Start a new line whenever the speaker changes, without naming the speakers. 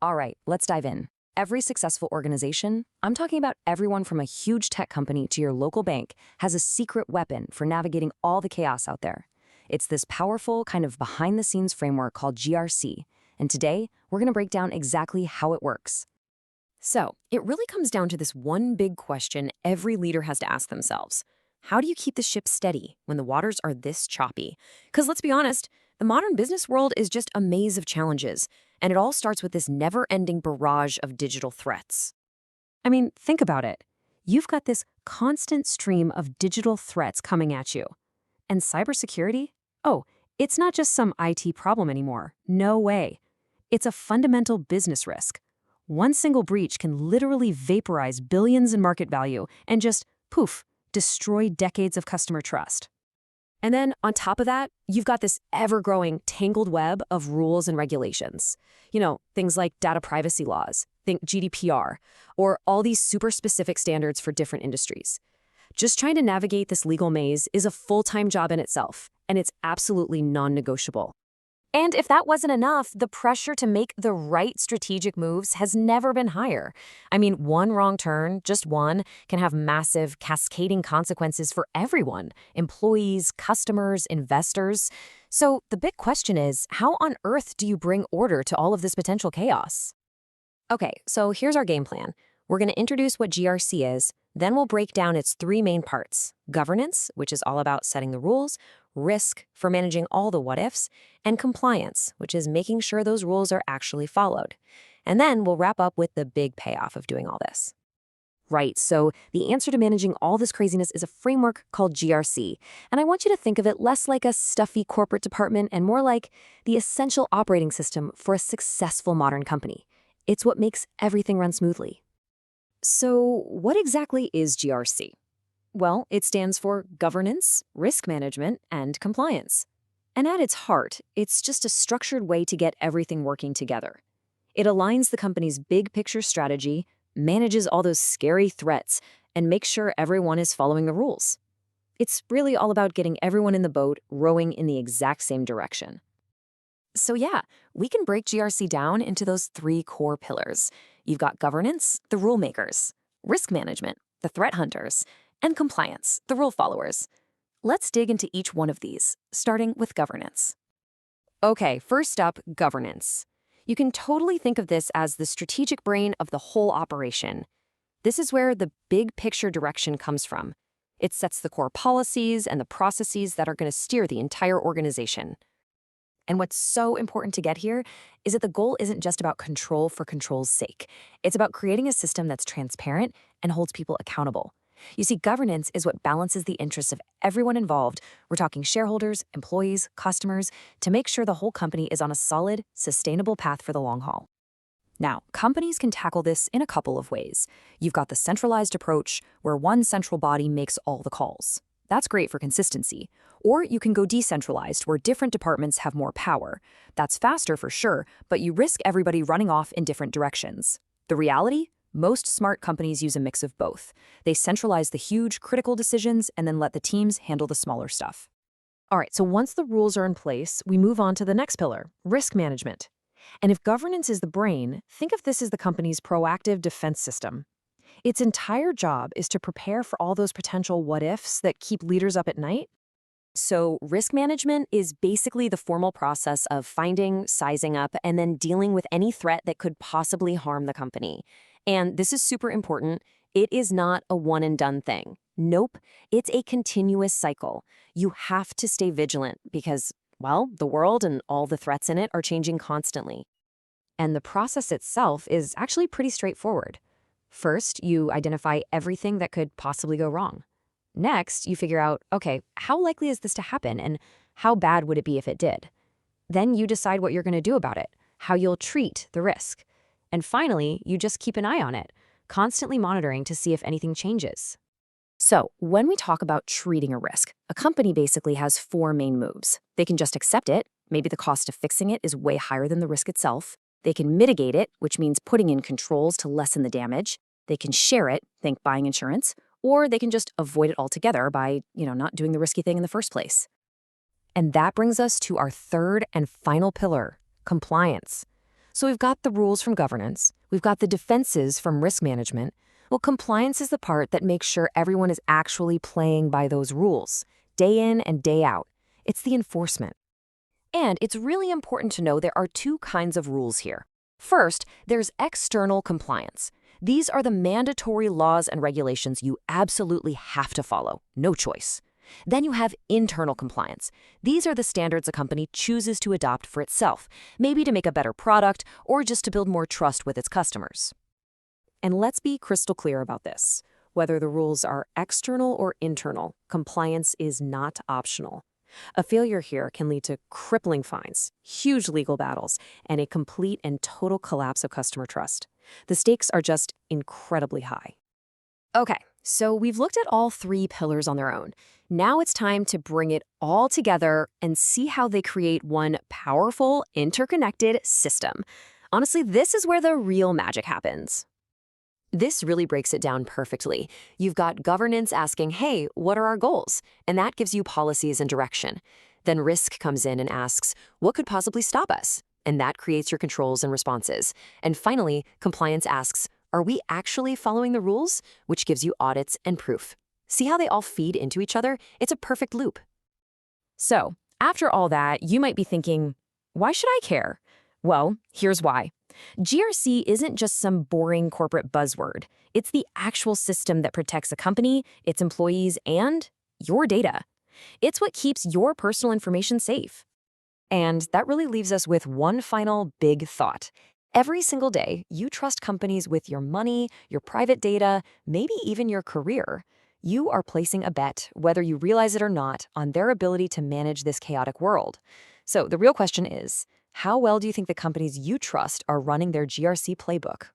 All right, let's dive in. Every successful organization, I'm talking about everyone from a huge tech company to your local bank, has a secret weapon for navigating all the chaos out there. It's this powerful, kind of behind the scenes framework called GRC. And today, we're going to break down exactly how it works.
So, it really comes down to this one big question every leader has to ask themselves. How do you keep the ship steady when the waters are this choppy? Because let's be honest, the modern business world is just a maze of challenges, and it all starts with this never-ending barrage of digital threats.
I mean, think about it. You've got this constant stream of digital threats coming at you. And cybersecurity? Oh, it's not just some IT problem anymore. No way. It's a fundamental business risk. One single breach can literally vaporize billions in market value and just, poof, destroy decades of customer trust.
And then, on top of that, you've got this ever-growing tangled web of rules and regulations. Things like data privacy laws, think GDPR, or all these super specific standards for different industries. Just trying to navigate this legal maze is a full-time job in itself, and it's absolutely non-negotiable. And if that wasn't enough, the pressure to make the right strategic moves has never been higher. I mean, one wrong turn, just one, can have massive cascading consequences for everyone: employees, customers, investors. So the big question is, how on earth do you bring order to all of this potential chaos? Okay, so here's our game plan. We're going to introduce what GRC is, then we'll break down its three main parts: governance, which is all about setting the rules; risk, for managing all the what-ifs; and compliance, which is making sure those rules are actually followed. And then we'll wrap up with the big payoff of doing all this. Right, so the answer to managing all this craziness is a framework called GRC, and I want you to think of it less like a stuffy corporate department and more like the essential operating system for a successful modern company. It's what makes everything run smoothly. So, what exactly is GRC? Well, it stands for governance, risk management, and compliance. And at its heart, it's just a structured way to get everything working together. It aligns the company's big picture strategy, manages all those scary threats, and makes sure everyone is following the rules. It's really all about getting everyone in the boat rowing in the exact same direction. So yeah, we can break GRC down into those three core pillars. You've got governance, the rule makers; risk management, the threat hunters; and compliance, the rule followers. Let's dig into each one of these, starting with governance. Okay, first up, governance. You can totally think of this as the strategic brain of the whole operation. This is where the big picture direction comes from. It sets the core policies and the processes that are going to steer the entire organization. And what's so important to get here is that the goal isn't just about control for control's sake. It's about creating a system that's transparent and holds people accountable. You see, governance is what balances the interests of everyone involved. We're talking shareholders, employees, customers, to make sure the whole company is on a solid, sustainable path for the long haul. Now, companies can tackle this in a couple of ways. You've got the centralized approach, where one central body makes all the calls. That's great for consistency. Or you can go decentralized, where different departments have more power. That's faster for sure, but you risk everybody running off in different directions. The reality? Most smart companies use a mix of both. They centralize the huge, critical decisions and then let the teams handle the smaller stuff. All right, so once the rules are in place, we move on to the next pillar, risk management. And if governance is the brain, think of this as the company's proactive defense system. Its entire job is to prepare for all those potential what-ifs that keep leaders up at night. So risk management is basically the formal process of finding, sizing up, and then dealing with any threat that could possibly harm the company. And this is super important. It is not a one-and-done thing. Nope, it's a continuous cycle. You have to stay vigilant because, well, the world and all the threats in it are changing constantly. And the process itself is actually pretty straightforward. First, you identify everything that could possibly go wrong. Next, you figure out, okay, how likely is this to happen and how bad would it be if it did? Then you decide what you're going to do about it, how you'll treat the risk. And finally, you just keep an eye on it, constantly monitoring to see if anything changes. So, when we talk about treating a risk, a company basically has four main moves. They can just accept it. Maybe the cost of fixing it is way higher than the risk itself. They can mitigate it, which means putting in controls to lessen the damage. They can share it, think buying insurance, or they can just avoid it altogether by, not doing the risky thing in the first place. And that brings us to our third and final pillar, compliance. So we've got the rules from governance, we've got the defenses from risk management. Well, compliance is the part that makes sure everyone is actually playing by those rules, day in and day out. It's the enforcement. And it's really important to know there are two kinds of rules here. First, there's external compliance. These are the mandatory laws and regulations you absolutely have to follow, no choice. Then you have internal compliance. These are the standards a company chooses to adopt for itself, maybe to make a better product or just to build more trust with its customers.
And let's be crystal clear about this. Whether the rules are external or internal, compliance is not optional. A failure here can lead to crippling fines, huge legal battles, and a complete and total collapse of customer trust. The stakes are just incredibly high.
Okay, so we've looked at all three pillars on their own. Now it's time to bring it all together and see how they create one powerful, interconnected system. Honestly, this is where the real magic happens. This really breaks it down perfectly. You've got governance asking, hey, what are our goals? And that gives you policies and direction. Then risk comes in and asks, what could possibly stop us? And that creates your controls and responses. And finally, compliance asks, are we actually following the rules? Which gives you audits and proof. See how they all feed into each other? It's a perfect loop.
So, after all that, you might be thinking, why should I care? Well, here's why. GRC isn't just some boring corporate buzzword. It's the actual system that protects a company, its employees, and your data. It's what keeps your personal information safe.
And that really leaves us with one final big thought. Every single day, you trust companies with your money, your private data, maybe even your career. You are placing a bet, whether you realize it or not, on their ability to manage this chaotic world. So the real question is, how well do you think the companies you trust are running their GRC playbook?